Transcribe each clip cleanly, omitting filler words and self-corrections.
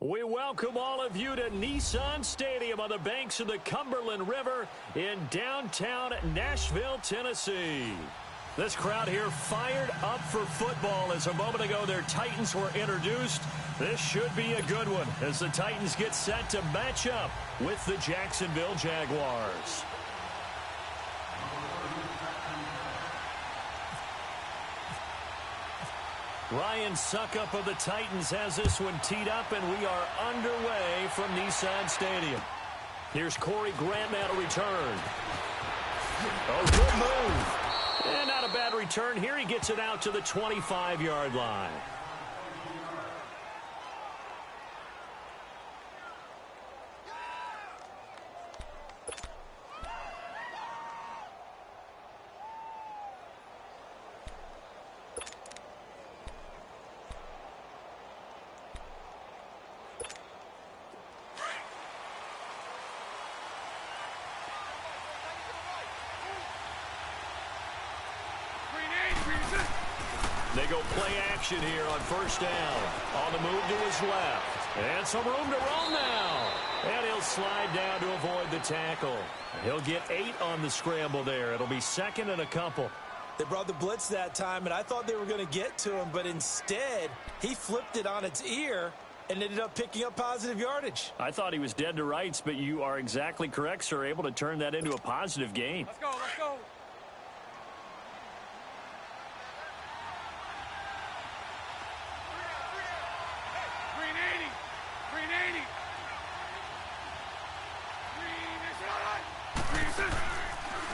We welcome all of you to Nissan Stadium on the banks of the Cumberland River in downtown Nashville, Tennessee. This crowd here fired up for football as a moment ago their Titans were introduced. This should be a good one as the Titans get set to match up with the Jacksonville Jaguars. Ryan Suckup of the Titans has this one teed up, and we are underway from Nissan Stadium. Here's Corey Grant now to return. Oh, good move. And not a bad return here. He gets it out to the 25-yard line. They go play action here on first down. On the move to his left. And some room to roam now. And he'll slide down to avoid the tackle. He'll get 8 on the scramble there. It'll be second and a couple. They brought the blitz that time, and I thought they were going to get to him, but instead, he flipped it on its ear and ended up picking up positive yardage. I thought he was dead to rights, but you are exactly correct, sir. Able to turn that into a positive gain. Let's go, let's go.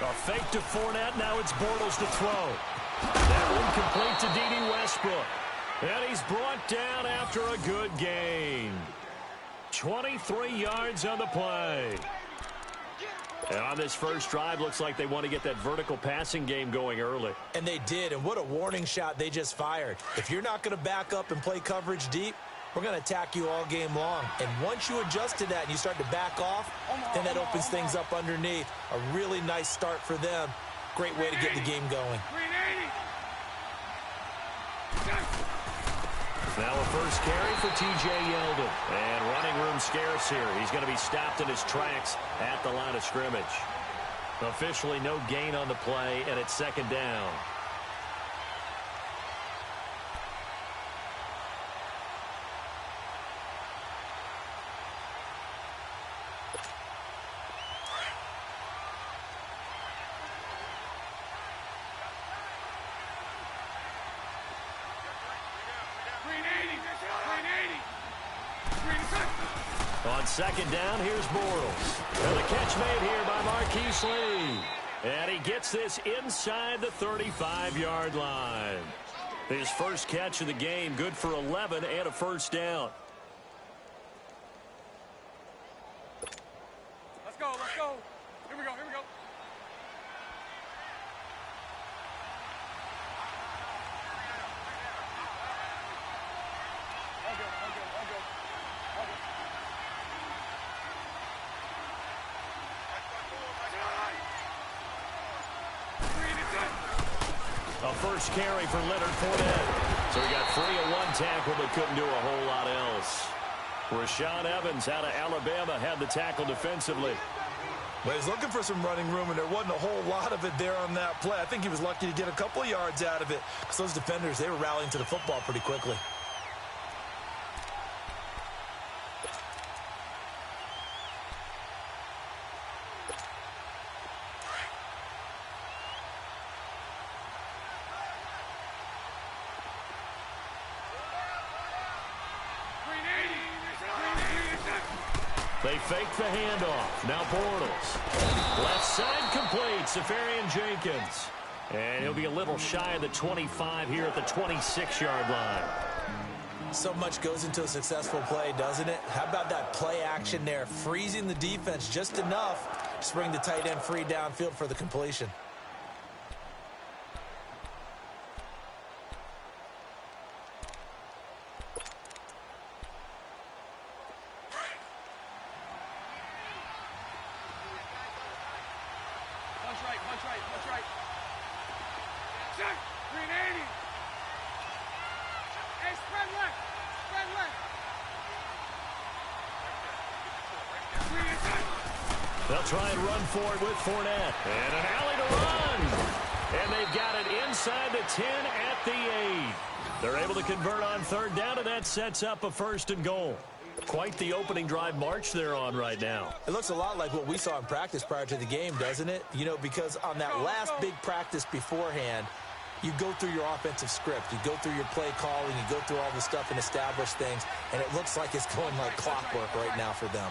A fake to Fournette. Now it's Bortles to throw. That one complete to D.D. Westbrook. And he's brought down after a good gain. 23 yards on the play. And on this first drive, looks like they want to get that vertical passing game going early. And they did, and what a warning shot they just fired. If you're not going to back up and play coverage deep, we're going to attack you all game long. And once you adjust to that and you start to back off, then that opens things up underneath. A really nice start for them. Great way to get the game going. Now a first carry for T.J. Yeldon. And running room scarce here. He's going to be stopped in his tracks at the line of scrimmage. Officially no gain on the play, and it's second down. On second down, here's Bortles. And the catch made here by Marquise Lee. And he gets this inside the 35-yard line. His first catch of the game, good for 11 and a first down. Let's go, let's go. Here we go, here we go. A first carry for Leonard Fournette. So he got free of one tackle but couldn't do a whole lot else. Rashaan Evans out of Alabama had the tackle defensively. Well, he's looking for some running room, and there wasn't a whole lot of it there on that play. I think he was lucky to get a couple of yards out of it because those defenders, they were rallying to the football pretty quickly. They fake the handoff. Now Bortles. Left side complete. Safarian Jenkins. And he'll be a little shy of the 25 here at the 26-yard line. So much goes into a successful play, doesn't it? How about that play action there? Freezing the defense just enough to bring the tight end free downfield for the completion. Punch right. Check. 380. Hey, spread left. They'll try and run for it with Fournette. And an alley to run. And they've got it inside the 10 at the 8. They're able to convert on third down, and that sets up a first and goal. Quite the opening drive march they're on right now. It looks a lot like what we saw in practice prior to the game, doesn't it? You know, because on that last big practice beforehand, you go through your offensive script. You go through your play calling. You go through all the stuff and establish things. And it looks like it's going like clockwork right now for them.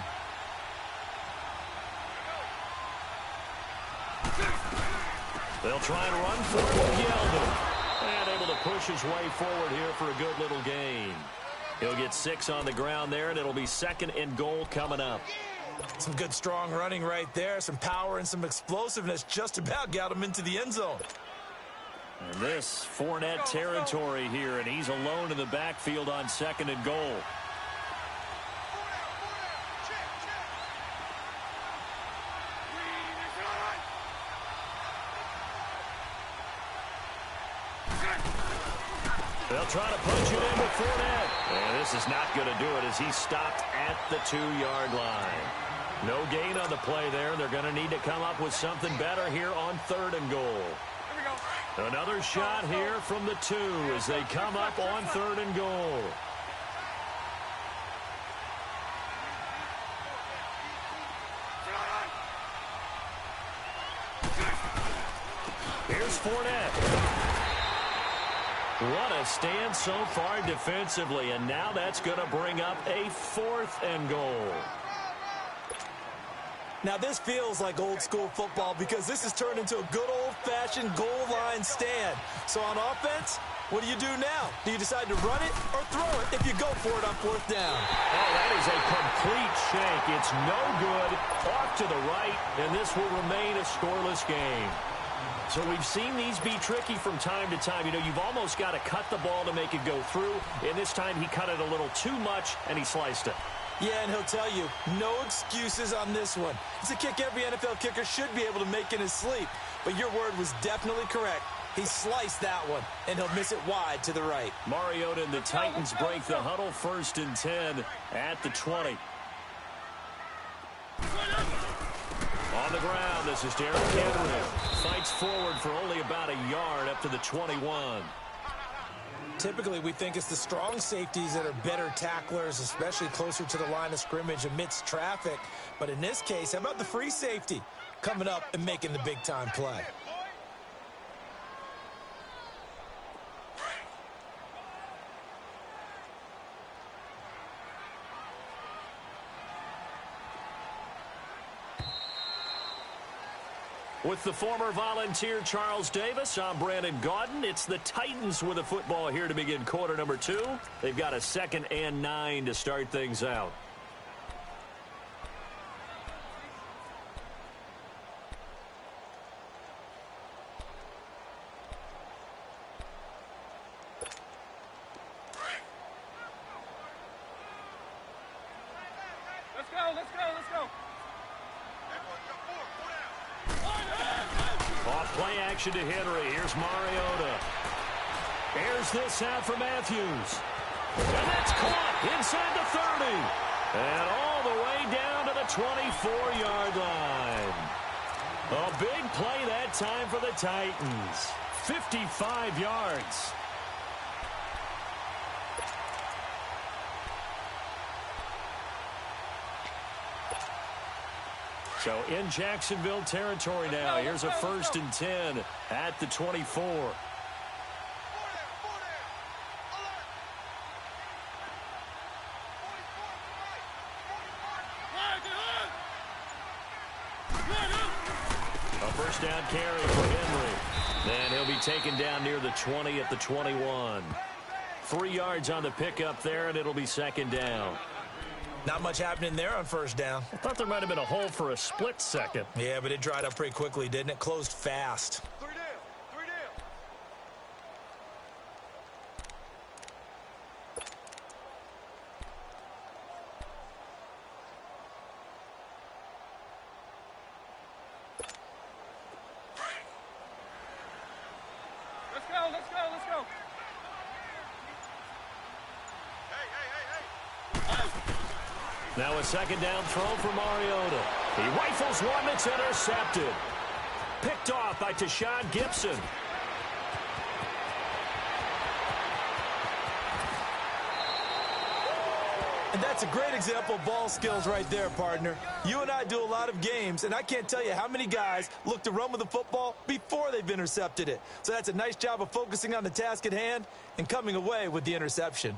They'll try and run for it with Yeldon. And able to push his way forward here for a good little gain. He'll get 6 on the ground there, and it'll be second and goal coming up. Some good strong running right there. Some power and some explosiveness just about got him into the end zone. And this Fournette territory here, and he's alone in the backfield on second and goal. They'll try to punch it in with Fournette. And this is not going to do it as he's stopped at the 2-yard line. No gain on the play there. They're going to need to come up with something better here on third and goal. Another shot here from the 2 as they come up on third and goal. Here's Fournette. What a stand so far defensively, and now that's going to bring up a fourth and goal. Now this feels like old school football because this has turned into a good old-fashioned goal line stand. So on offense, what do you do now? Do you decide to run it or throw it if you go for it on fourth down? Oh, that is a complete shank. It's no good. Off to the right, and this will remain a scoreless game. So we've seen these be tricky from time to time. You know, you've almost got to cut the ball to make it go through. And this time he cut it a little too much, and he sliced it. Yeah, and he'll tell you, no excuses on this one. It's a kick every NFL kicker should be able to make in his sleep. But your word was definitely correct. He sliced that one, and he'll miss it wide to the right. Mariota and the Titans break the huddle, 1st and 10 at the 20. On the ground, this is Derrick Henry. Fights forward for only about a yard up to the 21. Typically, we think it's the strong safeties that are better tacklers, especially closer to the line of scrimmage amidst traffic. But in this case, how about the free safety coming up and making the big-time play? With the former Volunteer Charles Davis, I'm Brandon Gaudin. It's the Titans with the football here to begin quarter number 2. They've got a 2nd and 9 to start things out. Let's go, let's go, let's go. Off play action to Henry. Here's Mariota. Airs this out for Matthews. And that's caught inside the 30. And all the way down to the 24-yard line. A big play that time for the Titans. 55 yards. So in Jacksonville territory now. Here's a 1st and 10 at the 24. A first down carry for Henry. And he'll be taken down near the 20 at the 21. 3 yards on the pickup there, and it'll be 2nd down. Not much happening there on first down. I thought there might have been a hole for a split second. Yeah, but it dried up pretty quickly, didn't it? Closed fast. Three down. Let's go, let's go, let's go. Now a second down throw for Mariota. He rifles one that's intercepted. Picked off by Tashawn Gibson. And that's a great example of ball skills right there, partner. You and I do a lot of games, and I can't tell you how many guys look to run with the football before they've intercepted it. So that's a nice job of focusing on the task at hand and coming away with the interception.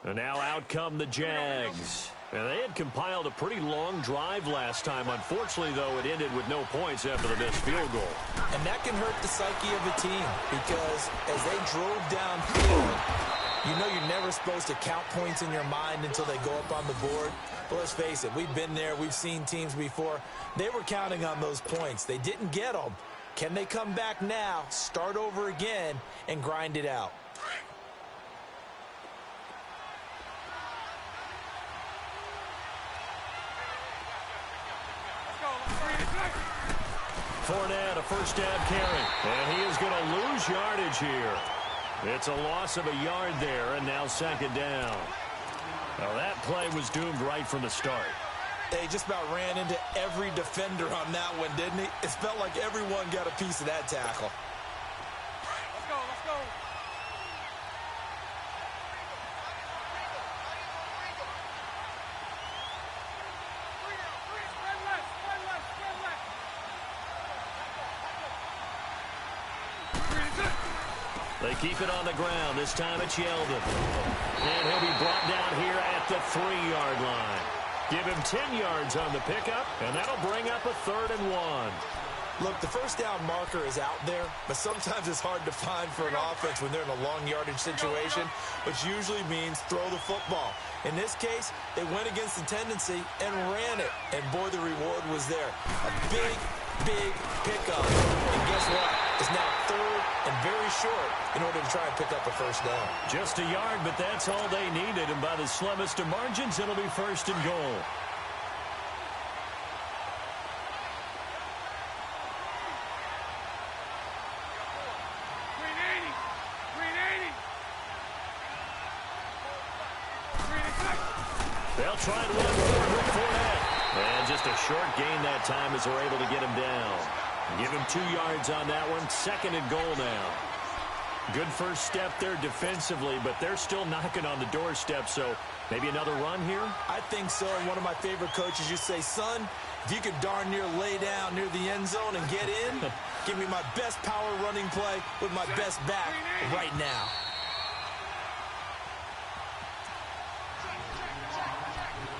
And now out come the Jags. And they had compiled a pretty long drive last time. Unfortunately, though, it ended with no points after the missed field goal. And that can hurt the psyche of a team because as they drove downfield, you know you're never supposed to count points in your mind until they go up on the board. But let's face it, we've been there. We've seen teams before. They were counting on those points. They didn't get them. Can they come back now, start over again, and grind it out? Fournette, a first down carry. And he is going to lose yardage here. It's a loss of a yard there, and now second down. Now that play was doomed right from the start. He just about ran into every defender on that one, didn't he? It felt like everyone got a piece of that tackle. Let's go, let's go. They keep it on the ground. This time it's Yeldon. And he'll be brought down here at the 3-yard line. Give him 10 yards on the pickup, and that'll bring up a 3rd and 1. Look, the first down marker is out there, but sometimes it's hard to find for an offense when they're in a long yardage situation, which usually means throw the football. In this case, they went against the tendency and ran it, and boy, the reward was there. A big pickup, and guess what? It's now 3rd and very short in order to try and pick up a first down. Just a yard, but that's all they needed, and by the slimmest of margins, it'll be 1st and goal. They'll try and run forward with Fournette. And just a short gain that time as they're able to get him down. Give him 2 yards on that one. 2nd and goal now. Good first step there defensively, but they're still knocking on the doorstep, so maybe another run here? I think so. And one of my favorite coaches used to say, son, if you could darn near lay down near the end zone and get in, give me my best power running play with my best back right now.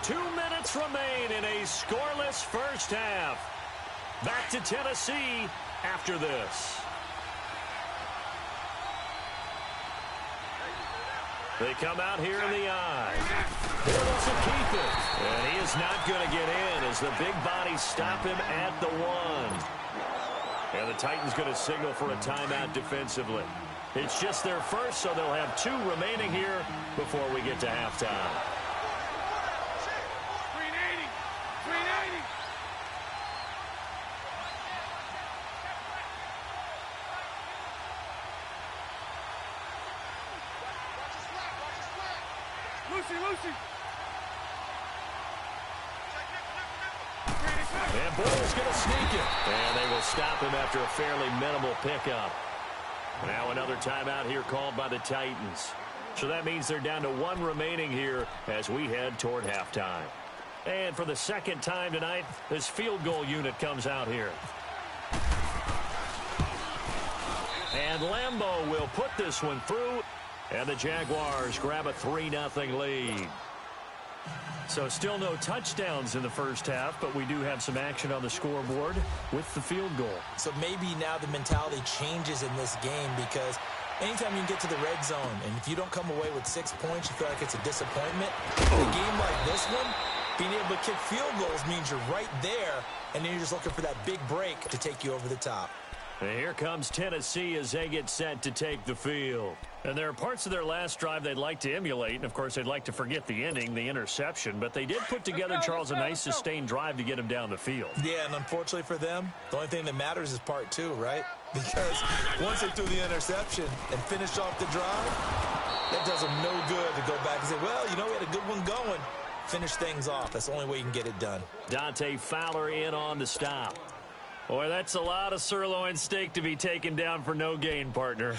Two minutes remain in a scoreless first half. Back to Tennessee after this. They come out here in the eye. There wants to keep it. And he is not going to get in as the big bodies stop him at the 1. And the Titans going to signal for a timeout defensively. It's just their first, so they'll have 2 remaining here before we get to halftime. Lucy. And Boyle's going to sneak it. And they will stop him after a fairly minimal pickup. Now another timeout here called by the Titans. So that means they're down to 1 remaining here as we head toward halftime. And for the second time tonight, this field goal unit comes out here. And Lambeau will put this one through. And the Jaguars grab a 3-0 lead. So still no touchdowns in the first half, but we do have some action on the scoreboard with the field goal. So maybe now the mentality changes in this game because anytime you can get to the red zone, and if you don't come away with 6 points, you feel like it's a disappointment. In a game like this one, being able to kick field goals means you're right there, and then you're just looking for that big break to take you over the top. And here comes Tennessee as they get set to take the field. And there are parts of their last drive they'd like to emulate, and, of course, they'd like to forget the ending, the interception. But they did put together, Charles, a nice sustained drive to get them down the field. Yeah, and unfortunately for them, the only thing that matters is part two, right? Because once they threw the interception and finished off the drive, that does them no good to go back and say, well, you know, we had a good one going. Finish things off. That's the only way you can get it done. Dante Fowler in on the stop. Boy, that's a lot of sirloin steak to be taken down for no gain, partner.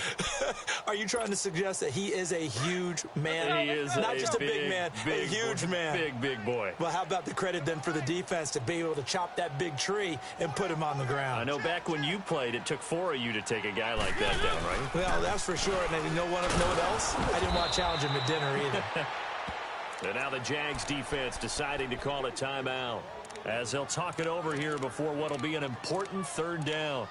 Are you trying to suggest that he is a huge man? He is not just a big man, a huge man. Big boy. Well, how about the credit then for the defense to be able to chop that big tree and put him on the ground? I know back when you played, it took 4 of you to take a guy like that down, right? Well, that's for sure. And you know what else? I didn't want to challenge him at dinner either. And now the Jags defense deciding to call a timeout, as they'll talk it over here before what will be an important third down.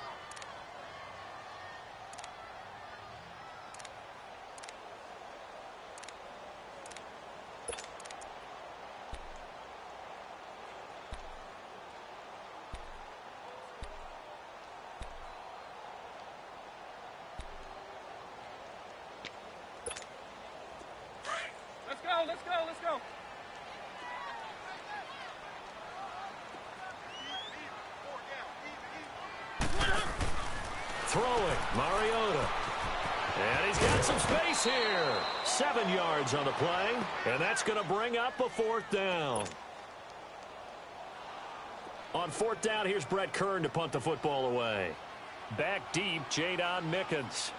Let's go. Throwing, Mariota. And he's got some space here. 7 yards on the play, and that's going to bring up a fourth down. On fourth down, here's Brett Kern to punt the football away. Back deep, Jadon Mickens.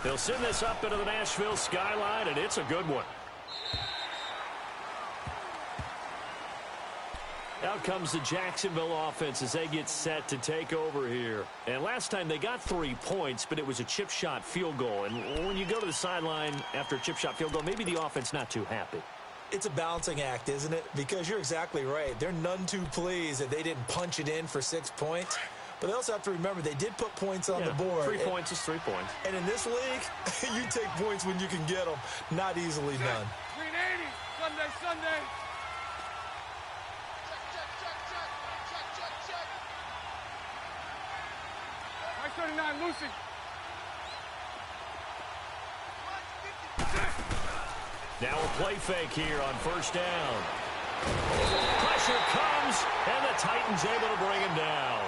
They'll send this up into the Nashville skyline, and it's a good one. Out comes the Jacksonville offense as they get set to take over here. And last time they got 3 points, but it was a chip shot field goal. And when you go to the sideline after a chip shot field goal, maybe the offense not too happy. It's a balancing act, isn't it? Because you're exactly right. They're none too pleased that they didn't punch it in for 6 points. But they also have to remember they did put points on the board. 3 points is 3 points. And in this league, you take points when you can get them. Not easily done. 380. Sunday. Check. 39, Lucy. Now a play fake here on first down. Pressure comes, and the Titans able to bring him down.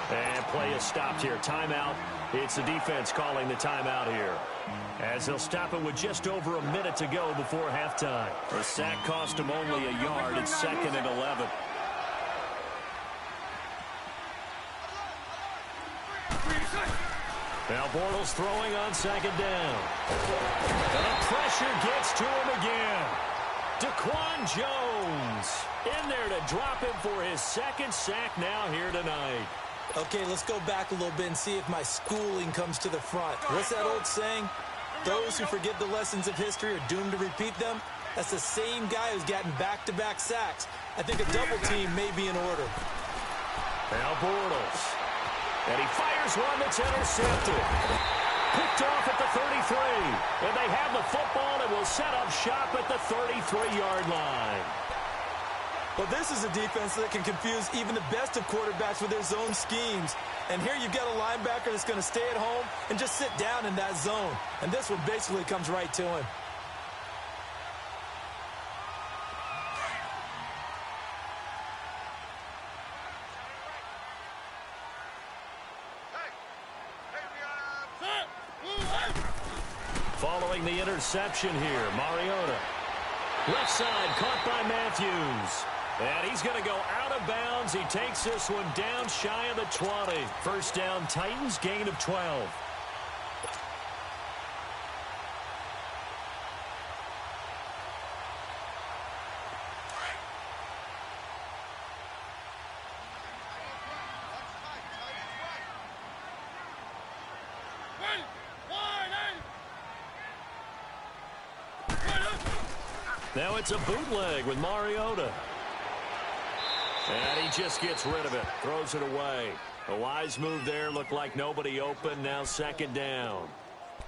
And play is stopped here. Timeout. It's the defense calling the timeout here, as they'll stop it with just over a minute to go before halftime. The sack cost him only a yard. It's 2nd and 11. Now Bortles throwing on 2nd down. And the pressure gets to him again. Daquan Jones in there to drop him for his 2nd sack now here tonight. Okay, let's go back a little bit and see if my schooling comes to the front. What's that old saying? Those who forget the lessons of history are doomed to repeat them. That's the same guy who's gotten back-to-back sacks. I think a double team may be in order. Now Bortles. And he fires one that's intercepted. Picked off at the 33. And they have the football and will set up shop at the 33-yard line. Well, this is a defense that can confuse even the best of quarterbacks with their zone schemes. And here you've got a linebacker that's going to stay at home and just sit down in that zone. And this one basically comes right to him. Following the interception here, Mariota. Left side caught by Matthews. And he's going to go out of bounds. He takes this one down shy of the 20. First down, Titans, gain of 12. Now it's a bootleg with Mariota. And he just gets rid of it. Throws it away. A wise move there. Looked like nobody open. Now 2nd down.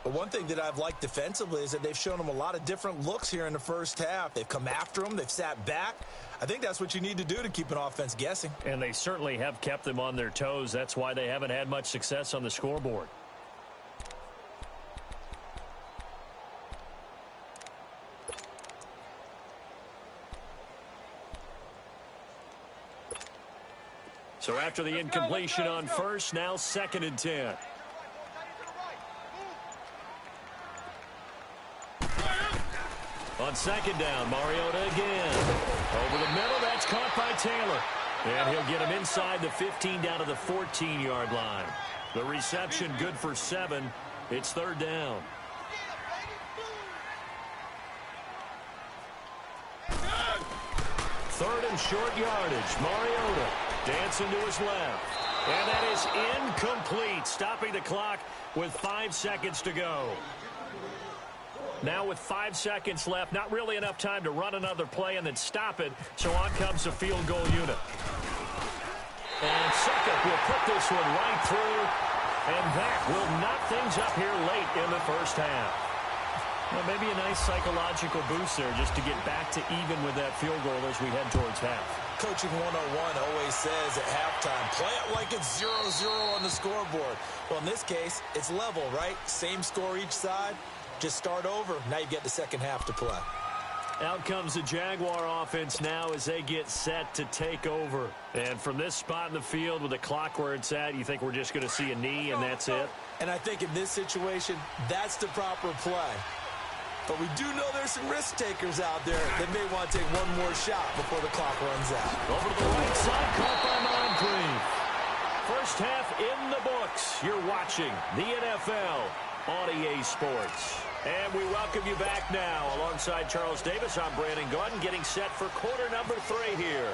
But one thing that I've liked defensively is that they've shown them a lot of different looks here in the first half. They've come after them. They've sat back. I think that's what you need to do to keep an offense guessing. And they certainly have kept them on their toes. That's why they haven't had much success on the scoreboard. So after the incompletion on first, now 2nd and 10. On 2nd down, Mariota again. Over the middle, that's caught by Taylor. And he'll get him inside the 15 down to the 14-yard line. The reception good for 7. It's 3rd down. Third and short yardage. Mariota dancing to his left. And that is incomplete, stopping the clock with 5 seconds to go. Now with 5 seconds left, not really enough time to run another play and then stop it, so on comes the field goal unit. And Succop will put this one right through, and that will knock things up here late in the first half. Well, maybe a nice psychological boost there just to get back to even with that field goal as we head towards half. Coaching 101 always says at halftime, play it like it's 0-0 on the scoreboard. Well, in this case, it's level, right? Same score each side. Just start over. Now you get the second half to play. Out comes the Jaguar offense now as they get set to take over. And from this spot in the field with the clock where it's at, you think we're just going to see a knee and that's it? And I think in this situation, that's the proper play. But we do know there's some risk takers out there that may want to take one more shot before the clock runs out. Over to the right side, caught by Moncrief. First half in the books. You're watching the NFL on EA Sports. And we welcome you back now. Alongside Charles Davis, I'm Brandon Gaudin, getting set for quarter number 3 here.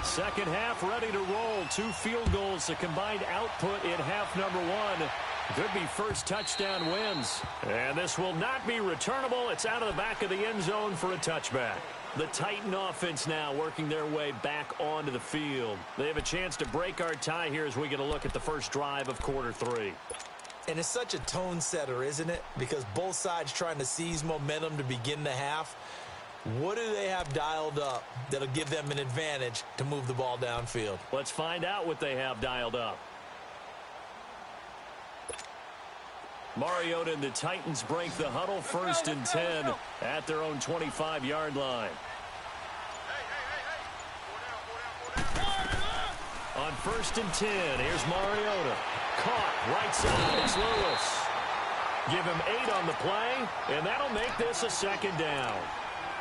Second half ready to roll. 2 field goals, the combined output in half number 1. Could be first touchdown wins. And this will not be returnable. It's out of the back of the end zone for a touchback. The Titan offense now working their way back onto the field. They have a chance to break our tie here as we get a look at the first drive of quarter 3. And it's such a tone setter, isn't it? Because both sides trying to seize momentum to begin the half. What do they have dialed up that'll give them an advantage to move the ball downfield? Let's find out what they have dialed up. Mariota and the Titans break the huddle, 1st and 10 at their own 25-yard line. On 1st and 10, here's Mariota. Caught, right side, it's Lewis. Give him 8 on the play, and that'll make this a 2nd down.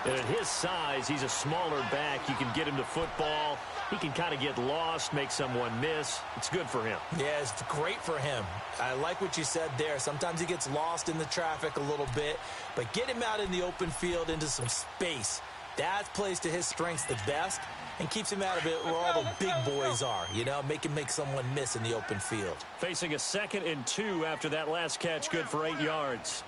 And at his size, he's a smaller back. You can get him to football. He can kind of get lost, make someone miss. It's good for him. Yeah, it's great for him. I like what you said there. Sometimes he gets lost in the traffic a little bit, but get him out in the open field into some space. That plays to his strengths the best and keeps him out of it where all the big boys are, you know, make him make someone miss in the open field. Facing a 2nd and 2 after that last catch, good for 8 yards.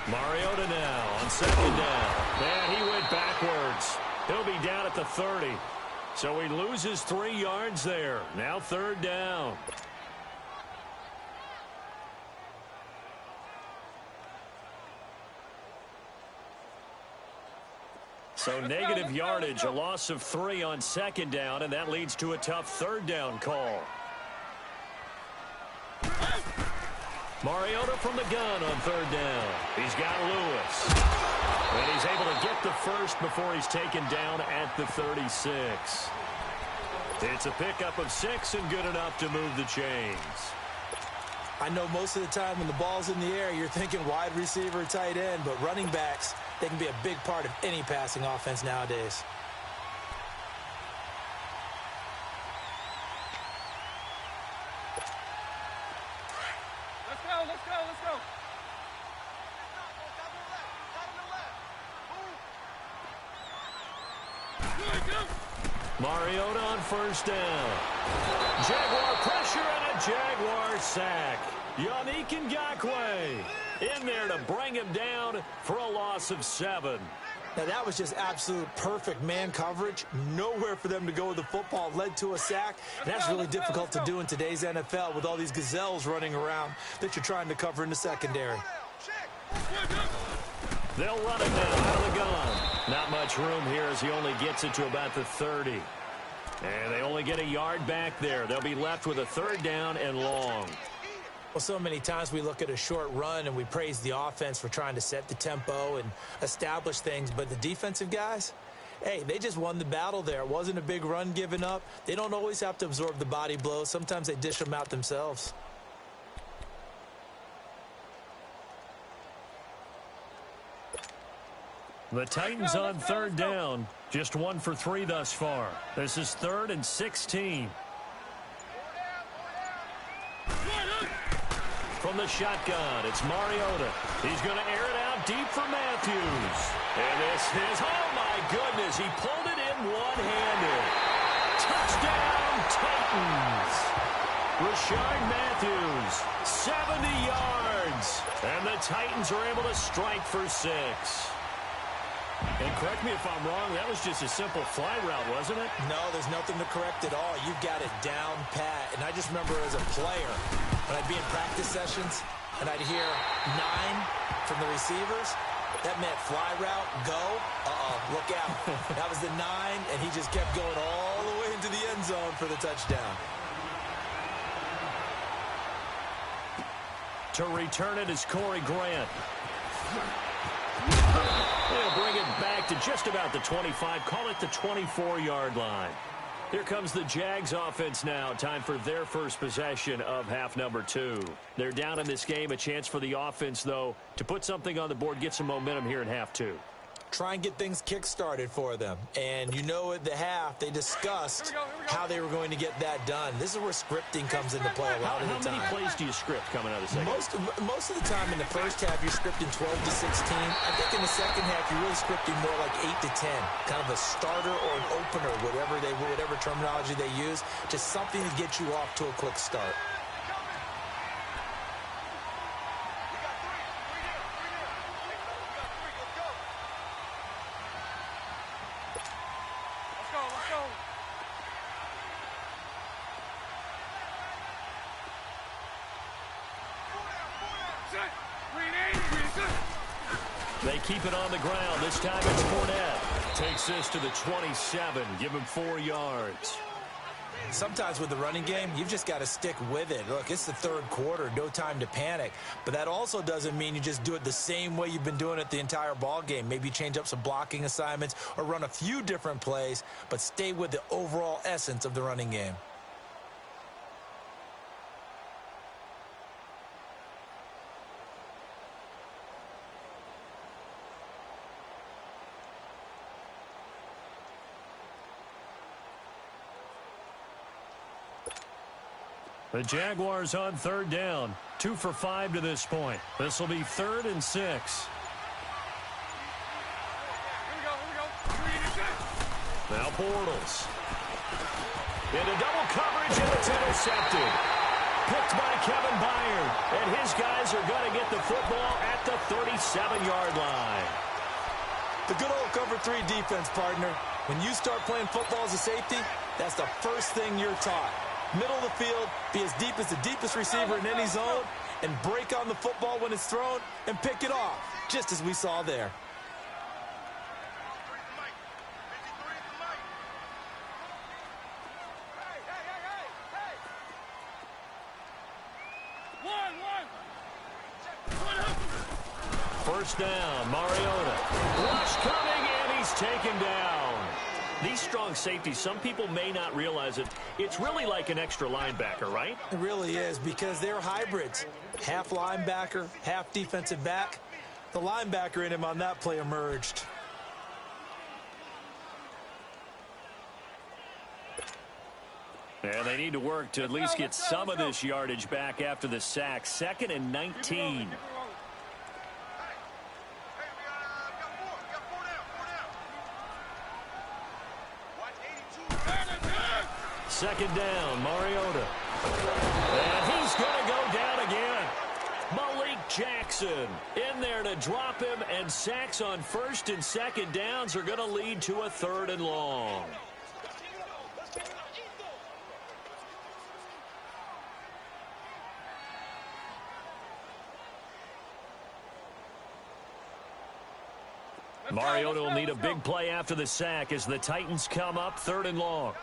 Mariota now on 2nd down. And he went backwards. He'll be down at the 30. So he loses 3 yards there. Now 3rd down. So negative yardage, a loss of 3 on 2nd down, and that leads to a tough 3rd down call. Mariota from the gun on 3rd down. He's got Lewis. And he's able to get the first before he's taken down at the 36. It's a pickup of 6 and good enough to move the chains. I know most of the time when the ball's in the air, you're thinking wide receiver, tight end, but running backs, they can be a big part of any passing offense nowadays. Let's go, let's go, let's go. Mariota on 1st down. Jaguar pressure and a Jaguar sack. Yannick Ngakoue in there to bring him down for a loss of 7. Now, that was just absolute perfect man coverage. Nowhere for them to go with the football. Led to a sack. And that's really difficult to do in today's NFL with all these gazelles running around that you're trying to cover in the secondary. They'll run it now out of the gun. Not much room here as he only gets it to about the 30. And they only get a yard back there. They'll be left with a 3rd down and long. Well, so many times we look at a short run and we praise the offense for trying to set the tempo and establish things. But the defensive guys, hey, they just won the battle there. It wasn't a big run given up. They don't always have to absorb the body blows. Sometimes they dish them out themselves. The Titans on 3rd down. Just 1 for 3 thus far. This is 3rd and 16. From the shotgun, it's Mariota. He's going to air it out deep for Matthews. And this is, oh my goodness, he pulled it in one-handed. Touchdown, Titans. Rashard Matthews, 70 yards. And the Titans are able to strike for 6. And correct me if I'm wrong, that was just a simple fly route, wasn't it? No, there's nothing to correct at all. You've got it down pat. And I just remember as a player, when I'd be in practice sessions and I'd hear 9 from the receivers, that meant fly route, go. Look out. That was the 9, and he just kept going all the way into the end zone for the touchdown. To return it is Corey Grant. They'll bring it back to just about the 25. Call it the 24-yard line. Here comes the Jags offense now. Time for their first possession of half number 2. They're down in this game. A chance for the offense, though, to put something on the board, get some momentum here in half 2. Try and get things kick-started for them. And you know at the half, they discussed how they were going to get that done. This is where scripting comes into play a lot of the time. How many plays do you script coming out of the second? Most of the time in the first half, you're scripting 12 to 16. I think in the second half, you're really scripting more like 8 to 10. Kind of a starter or an opener, whatever terminology they use. Just something to get you off to a quick start. They keep it on the ground. This time it's Fournette. Takes this to the 27. Give him 4 yards. Sometimes with the running game, you've just got to stick with it. Look, it's the 3rd quarter. No time to panic. But that also doesn't mean you just do it the same way you've been doing it the entire ball game. Maybe change up some blocking assignments or run a few different plays, but stay with the overall essence of the running game. The Jaguars on 3rd down. 2 for 5 to this point. This will be 3rd and 6. Now Bortles. Into double coverage, and it's intercepted. Picked by Kevin Byard. And his guys are going to get the football at the 37-yard line. The good old cover 3 defense, partner. When you start playing football as a safety, that's the first thing you're taught. Middle of the field, be as deep as the deepest receiver in any zone, and break on the football when it's thrown and pick it off, just as we saw there. First down, Mariota. Rush coming, and he's taken down. These strong safeties, some people may not realize it. It's really like an extra linebacker, right? It really is, because they're hybrids. Half linebacker, half defensive back. The linebacker in him on that play emerged. And they need to work to at least get some of this yardage back after the sack. 2nd and 19. Second down, Mariota. And he's going to go down again. Malik Jackson in there to drop him, and sacks on first and second downs are going to lead to a 3rd and long. Mariota will need a big play after the sack as the Titans come up 3rd and long.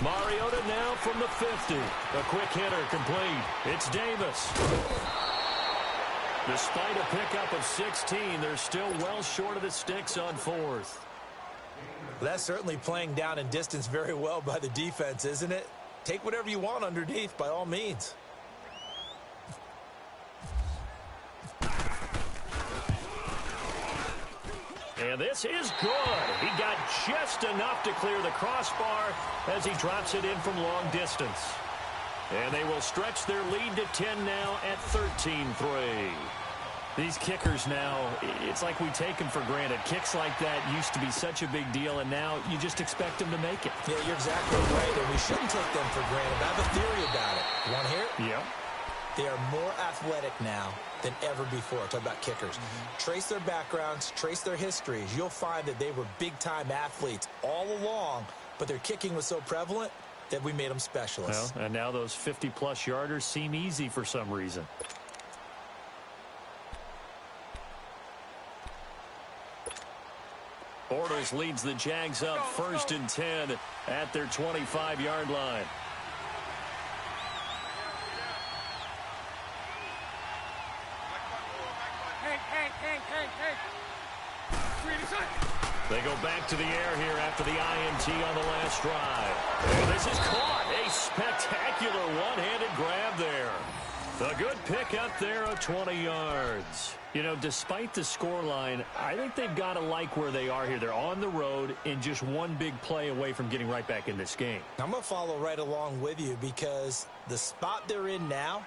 Mariota now from the 50. A quick hitter complete. It's Davis. Despite a pickup of 16, they're still well short of the sticks on 4th. That's certainly playing down and distance very well by the defense, isn't it? Take whatever you want underneath, by all means. And this is good. He got just enough to clear the crossbar as he drops it in from long distance. And they will stretch their lead to 10 now at 13-3. These kickers now, it's like we take them for granted. Kicks like that used to be such a big deal, and now you just expect them to make it. Yeah, you're exactly right, and we shouldn't take them for granted. I have a theory about it. You want to hear it? Yeah. They are more athletic now than ever before. Talk about kickers. Trace their backgrounds, trace their histories. You'll find that they were big-time athletes all along, but their kicking was so prevalent that we made them specialists. Well, and now those 50-plus yarders seem easy for some reason. Bortles leads the Jags up 1st and 10 at their 25-yard line. They go back to the air here after the INT on the last drive. And this is caught. A spectacular one-handed grab there. A good pick up there of 20 yards. You know, despite the scoreline, I think they've got to like where they are here. They're on the road and just one big play away from getting right back in this game. I'm going to follow right along with you because the spot they're in now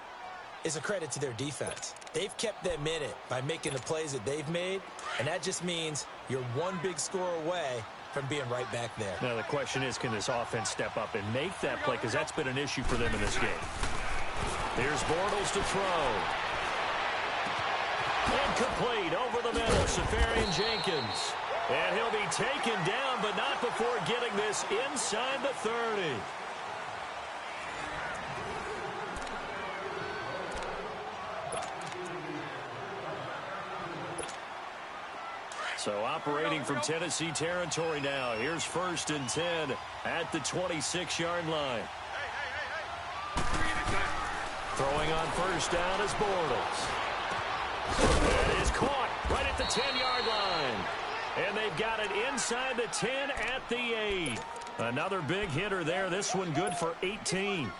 is a credit to their defense. They've kept them in it by making the plays that they've made, and that just means you're one big score away from being right back there. Now, the question is, can this offense step up and make that play? Because that's been an issue for them in this game. Here's Bortles to throw. Incomplete over the middle, Safarian Jenkins. And he'll be taken down, but not before getting this inside the 30. So operating from Tennessee territory now. Here's 1st and 10 at the 26-yard line. Throwing on 1st down is Bortles. That is caught right at the 10-yard line. And they've got it inside the 10 at the 8. Another big hitter there. This one good for 18.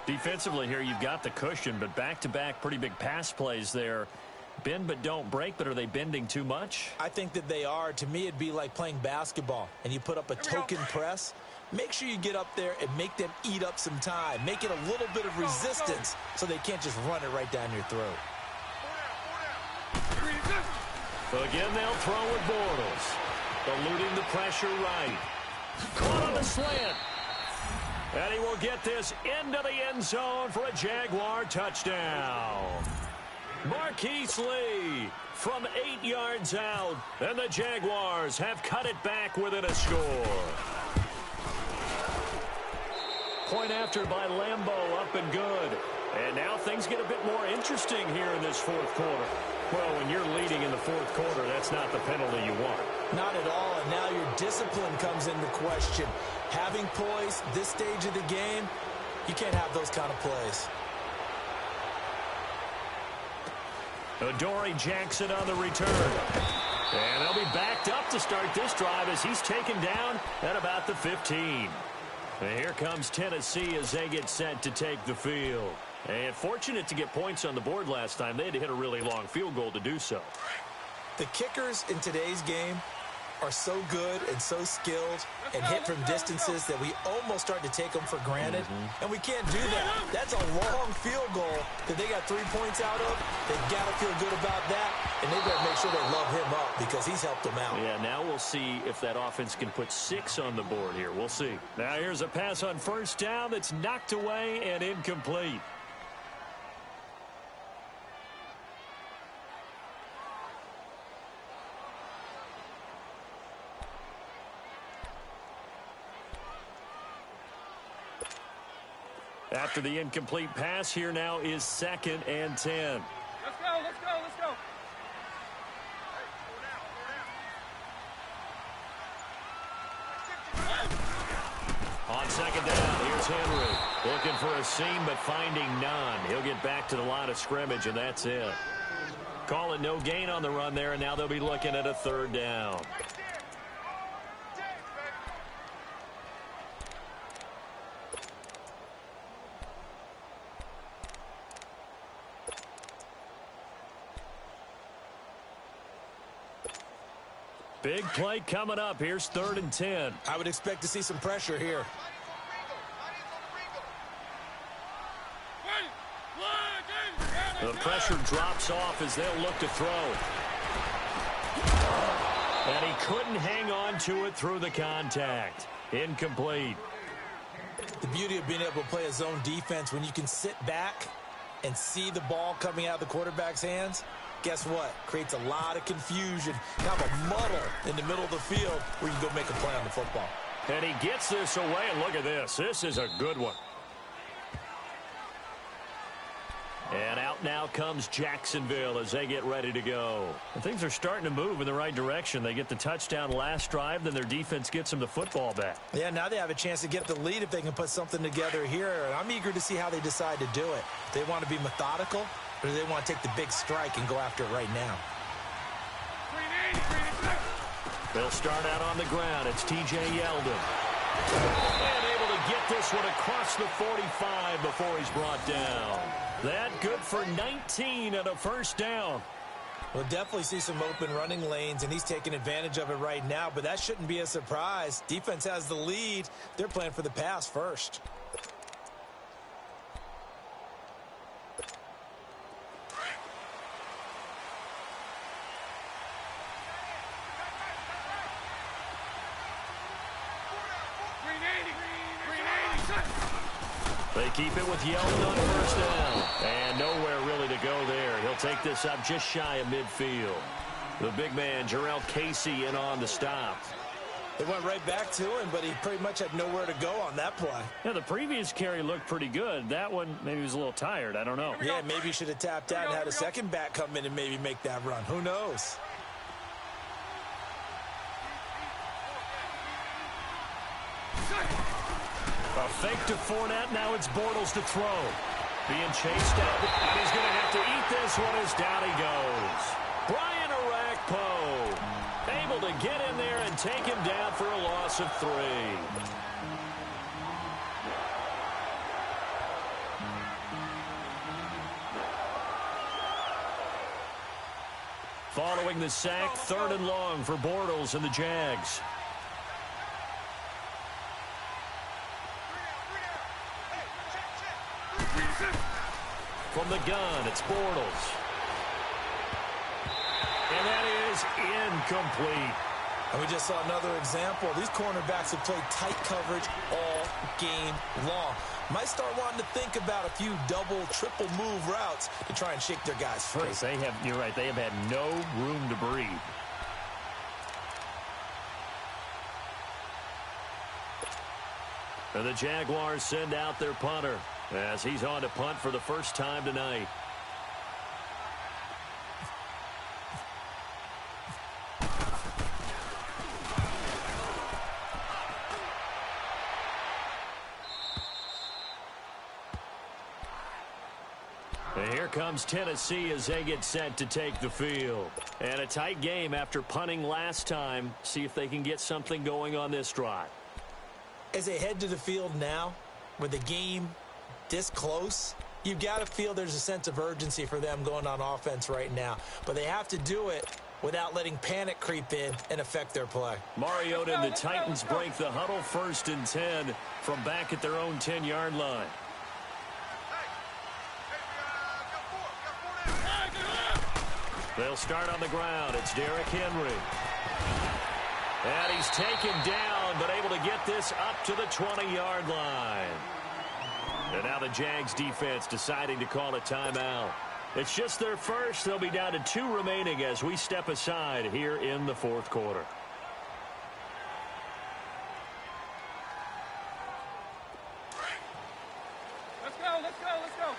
Defensively here, you've got the cushion, but back-to-back pretty big pass plays there. Bend but don't break, but are they bending too much? I think that they are. To me, it'd be like playing basketball, and you put up a token press. Make sure you get up there and make them eat up some time. Make it a little bit of resistance so they can't just run it right down your throat. Again, they'll throw with Bortles. Eluding the pressure right. Caught on the slant. And he will get this into the end zone for a Jaguar touchdown. Marquise Lee from 8 yards out. And the Jaguars have cut it back within a score. Point after by Lambeau, up and good. And now things get a bit more interesting here in this 4th quarter. Well, when you're leading in the 4th quarter, that's not the penalty you want. Not at all, and now your discipline comes into question. Having poise this stage of the game, you can't have those kind of plays. Adoree Jackson on the return. And they'll be backed up to start this drive as he's taken down at about the 15. And here comes Tennessee as they get set to take the field. And fortunate to get points on the board last time. They had to hit a really long field goal to do so. The kickers in today's game are so good and so skilled and hit from distances that we almost start to take them for granted, and we can't do that. That's a long field goal that they got 3 points out of. They've got to feel good about that, and they better make sure they love him up because he's helped them out. Yeah, now we'll see if that offense can put 6 on the board here. We'll see. Now here's a pass on first down that's knocked away and incomplete. After the incomplete pass, here now is 2nd and 10. Let's go, let's go, let's go. On 2nd down, here's Henry. Looking for a seam, but finding none. He'll get back to the line of scrimmage, and that's it. Call it no gain on the run there, and now they'll be looking at a 3rd down. Big play coming up. Here's 3rd and 10. I would expect to see some pressure here. The pressure drops off as they'll look to throw. And he couldn't hang on to it through the contact. Incomplete. The beauty of being able to play a zone defense when you can sit back and see the ball coming out of the quarterback's hands, guess what? Creates a lot of confusion, kind of a muddle in the middle of the field where you can go make a play on the football. And he gets this away, and look at this. This is a good one. And out now comes Jacksonville as they get ready to go. And things are starting to move in the right direction. They get the touchdown last drive, then their defense gets them the football back. Yeah, now they have a chance to get the lead if they can put something together here. And I'm eager to see how they decide to do it. They want to be methodical, or do they want to take the big strike and go after it right now? They'll start out on the ground. It's T.J. Yeldon. And able to get this one across the 45 before he's brought down. That good for 19 and a 1st down. We'll definitely see some open running lanes, and he's taking advantage of it right now, but that shouldn't be a surprise. Defense has the lead. They're playing for the pass first. They keep it with Yeldon on 1st down. And nowhere really to go there. He'll take this up just shy of midfield. The big man, Jarrell Casey, in on the stop. They went right back to him, but he pretty much had nowhere to go on that play. Yeah, the previous carry looked pretty good. That one, maybe he was a little tired. I don't know. Yeah, maybe he should have tapped out and had a second back come in and maybe make that run. Who knows? A fake to Fournette. Now it's Bortles to throw. Being chased out. And he's going to have to eat this one as down he goes. Brian Orakpo able to get in there and take him down for a loss of 3. Following the sack, 3rd and long for Bortles and the Jags. From the gun, it's Bortles. And that is incomplete. And we just saw another example. These cornerbacks have played tight coverage all game long. Might start wanting to think about a few double, triple move routes to try and shake their guys free. You're right, they have had no room to breathe. And the Jaguars send out their punter as he's on to punt for the first time tonight. And here comes Tennessee as they get set to take the field. And a tight game after punting last time. See if they can get something going on this drive. As they head to the field now, with the game this close, you've got to feel there's a sense of urgency for them going on offense right now. But they have to do it without letting panic creep in and affect their play. Mariota and the Titans break the huddle, 1st and 10 from back at their own 10-yard line. They'll start on the ground. It's Derrick Henry. And he's taken down, but able to get this up to the 20-yard line. And now the Jags defense deciding to call a timeout. It's just their first. They'll be down to 2 remaining as we step aside here in the 4th quarter. Let's go, let's go, let's go.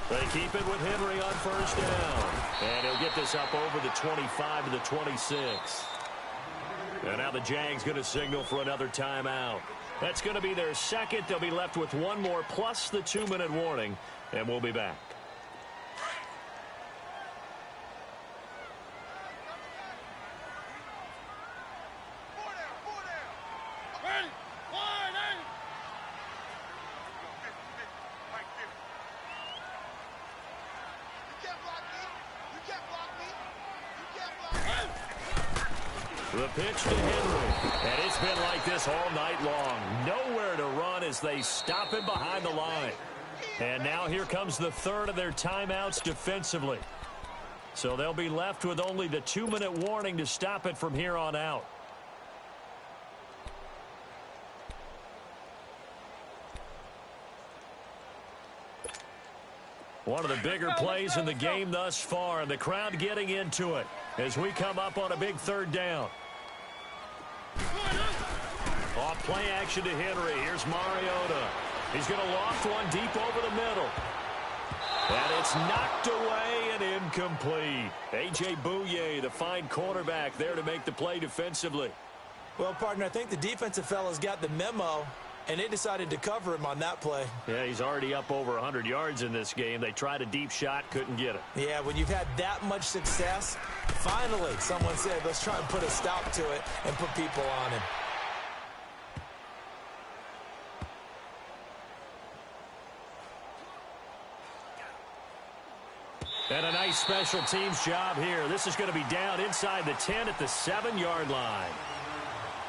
They keep it with Henry on 1st down. And he'll get this up over the 25 to the 26. And now the Jags going to signal for another timeout. That's going to be their second. They'll be left with 1 more plus the 2-minute warning. And we'll be back. The pitch to Henry, and it's been like this all night long. Nowhere to run as they stop him behind the line. And now here comes the 3rd of their timeouts defensively. So they'll be left with only the 2-minute warning to stop it from here on out. One of the bigger plays in the game thus far, and the crowd getting into it as we come up on a big 3rd down. Off play action to Henry. Here's Mariota. He's going to loft one deep over the middle. And it's knocked away and incomplete. A.J. Bouye, the fine cornerback, there to make the play defensively. Well, partner, I think the defensive fellas got the memo, and they decided to cover him on that play. Yeah, he's already up over 100 yards in this game. They tried a deep shot, couldn't get it. Yeah, when you've had that much success, finally someone said, let's try and put a stop to it and put people on him. And a nice special teams job here. This is going to be down inside the 10 at the 7-yard line.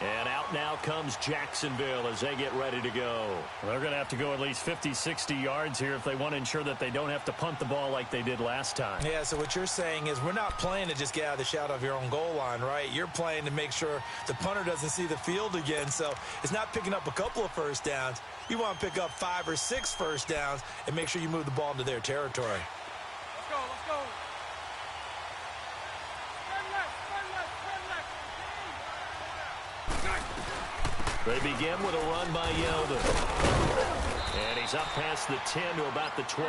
And out now comes Jacksonville as they get ready to go. They're going to have to go at least 50, 60 yards here if they want to ensure that they don't have to punt the ball like they did last time. Yeah, so what you're saying is we're not playing to just get out of the shadow of your own goal line, right? You're playing to make sure the punter doesn't see the field again. So it's not picking up a couple of first downs. You want to pick up 5 or 6 first downs and make sure you move the ball into their territory. Let's go, let's go. They begin with a run by Yeldon. And he's up past the 10 to about the 12.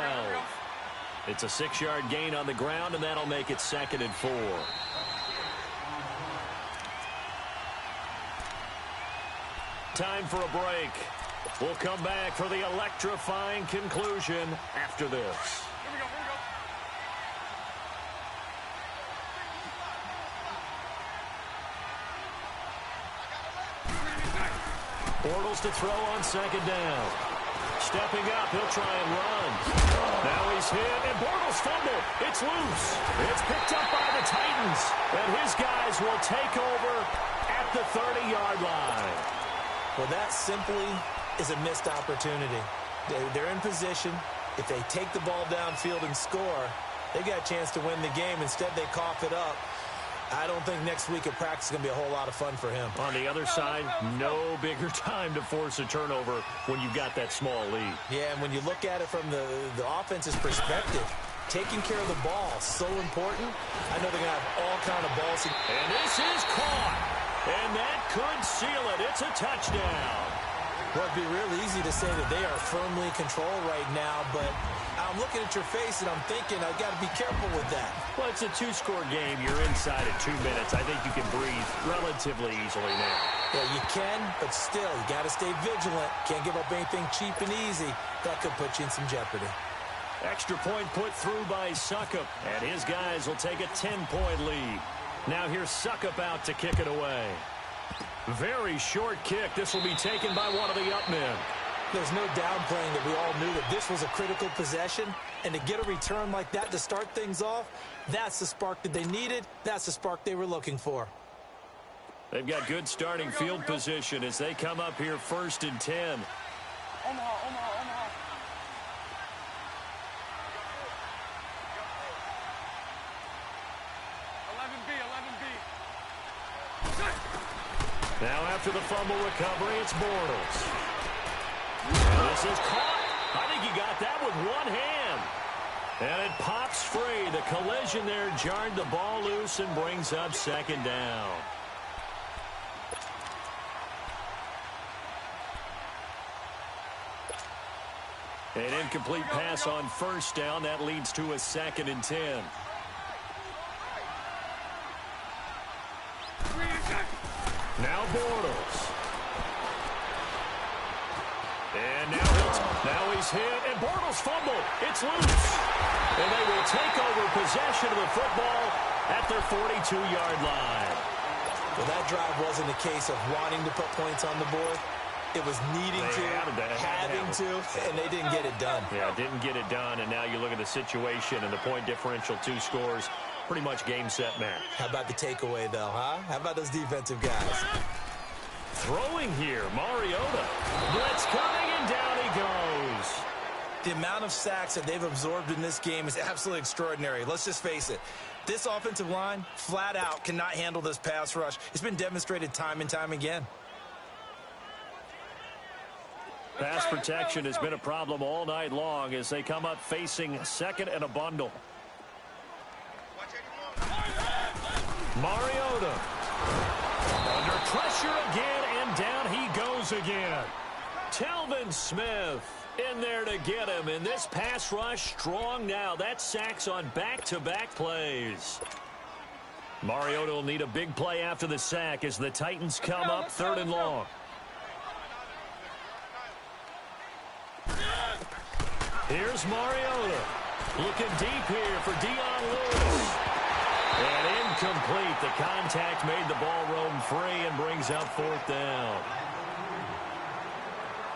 It's a 6-yard gain on the ground, and that'll make it 2nd and 4. Time for a break. We'll come back for the electrifying conclusion after this. Bortles to throw on 2nd down. Stepping up, he'll try and run. Now he's hit, and Bortles fumbled. It's loose. It's picked up by the Titans, and his guys will take over at the 30-yard line. Well, that simply is a missed opportunity. They're in position. If they take the ball downfield and score, they got a chance to win the game. Instead, they cough it up. I don't think next week at practice is going to be a whole lot of fun for him. On the other side, no bigger time to force a turnover when you've got that small lead. Yeah, and when you look at it from the offense's perspective, taking care of the ball is so important. I know they're going to have all kind of balls. And this is caught. And that could seal it. It's a touchdown. Well, it'd be real easy to say that they are firmly in control right now, but I'm looking at your face and I'm thinking I've got to be careful with that. Well, it's a 2-score game. You're inside at 2 minutes. I think you can breathe relatively easily now. Yeah, you can, but still, you got to stay vigilant. Can't give up anything cheap and easy. That could put you in some jeopardy. Extra point put through by Suckup, and his guys will take a 10-point lead. Now here's Suckup out to kick it away. Very short kick. This will be taken by one of the up men. There's no downplaying that we all knew that this was a critical possession, and to get a return like that to start things off, that's the spark that they needed. That's the spark they were looking for. They've got good starting field position as they come up here 1st and 10. Omaha. 11B. Now after the fumble recovery, it's Bortles. And this is caught. I think he got that with one hand. And it pops free. The collision there jarred the ball loose and brings up 2nd down. An incomplete pass on 1st down. That leads to a 2nd and 10. Now Bortles. And now he's hit, and Bortles fumbled. It's loose. And they will take over possession of the football at their 42-yard line. Well, that drive wasn't a case of wanting to put points on the board. It was needing having to, and they didn't get it done. Yeah, didn't get it done, and now you look at the situation and the point differential, 2 scores, pretty much game, set, match. How about the takeaway, though, huh? How about those defensive guys? Throwing here, Mariota. Blitz coming, and down he goes. The amount of sacks that they've absorbed in this game is absolutely extraordinary. Let's just face it. This offensive line, flat out, cannot handle this pass rush. It's been demonstrated time and time again. Pass protection has been a problem all night long as they come up facing 2nd and a bundle. Mariota. Under pressure again, and down he goes again. Telvin Smith in there to get him, and this pass rush strong now. That's sacks on back-to-back plays. Mariota will need a big play after the sack as the Titans come up 3rd and long. Here's Mariota. Looking deep here for Dion Lewis. And incomplete. The contact made the ball roam free and brings up 4th down.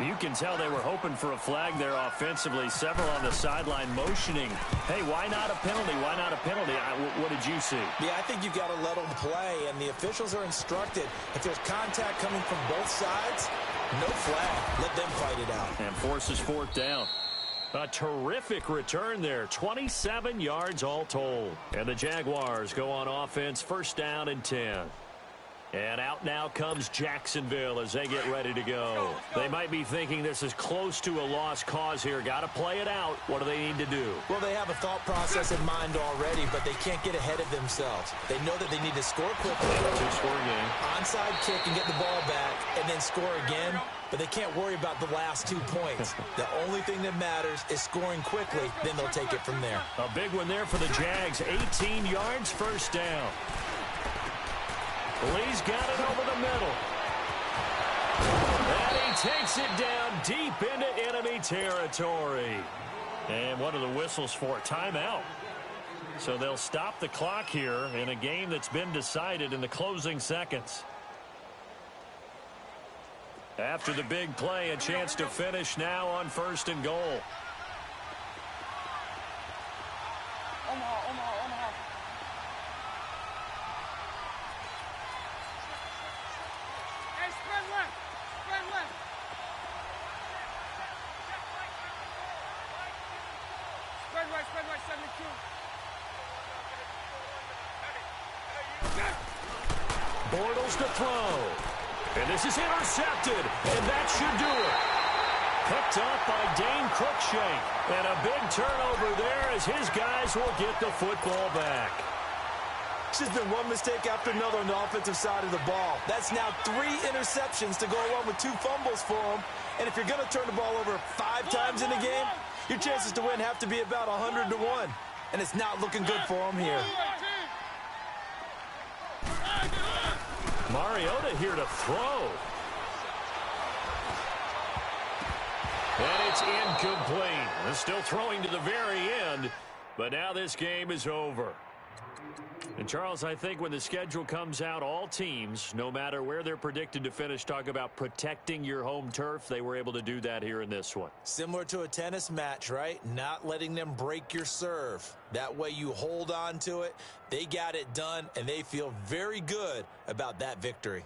You can tell they were hoping for a flag there offensively. Several on the sideline motioning. Hey, why not a penalty? Why not a penalty? What did you see? Yeah, I think you've got to let them play, and the officials are instructed. If there's contact coming from both sides, no flag. Let them fight it out. And forces 4th down. A terrific return there. 27 yards all told. And the Jaguars go on offense, 1st down and 10. And out now comes Jacksonville as they get ready to go. They might be thinking this is close to a lost cause here. Got to play it out. What do they need to do? Well, they have a thought process in mind already, but they can't get ahead of themselves. They know that they need to score quickly. 2-score game. Onside kick and get the ball back and then score again. But they can't worry about the last 2 points. The only thing that matters is scoring quickly. Then they'll take it from there. A big one there for the Jags. 18 yards, 1st down. Lee's got it over the middle. And he takes it down deep into enemy territory. And what are the whistles for? Timeout. So they'll stop the clock here in a game that's been decided in the closing seconds. After the big play, a chance to finish now on 1st and goal. Omaha. Hey, spread left. Spread right, 72. Bortles to throw. And this is intercepted, and that should do it. Picked up by Dane Cruikshank. And a big turnover there as his guys will get the football back. It's just been one mistake after another on the offensive side of the ball. That's now 3 interceptions to go along with 2 fumbles for them. And if you're going to turn the ball over 5 times in a game, your chances to win have to be about 100 to 1. And it's not looking good for them here. Mariota here to throw. And it's incomplete. They're still throwing to the very end, but now this game is over. And, Charles, I think when the schedule comes out, all teams, no matter where they're predicted to finish, talk about protecting your home turf. They were able to do that here in this one. Similar to a tennis match, right? Not letting them break your serve. That way you hold on to it. They got it done, and they feel very good about that victory.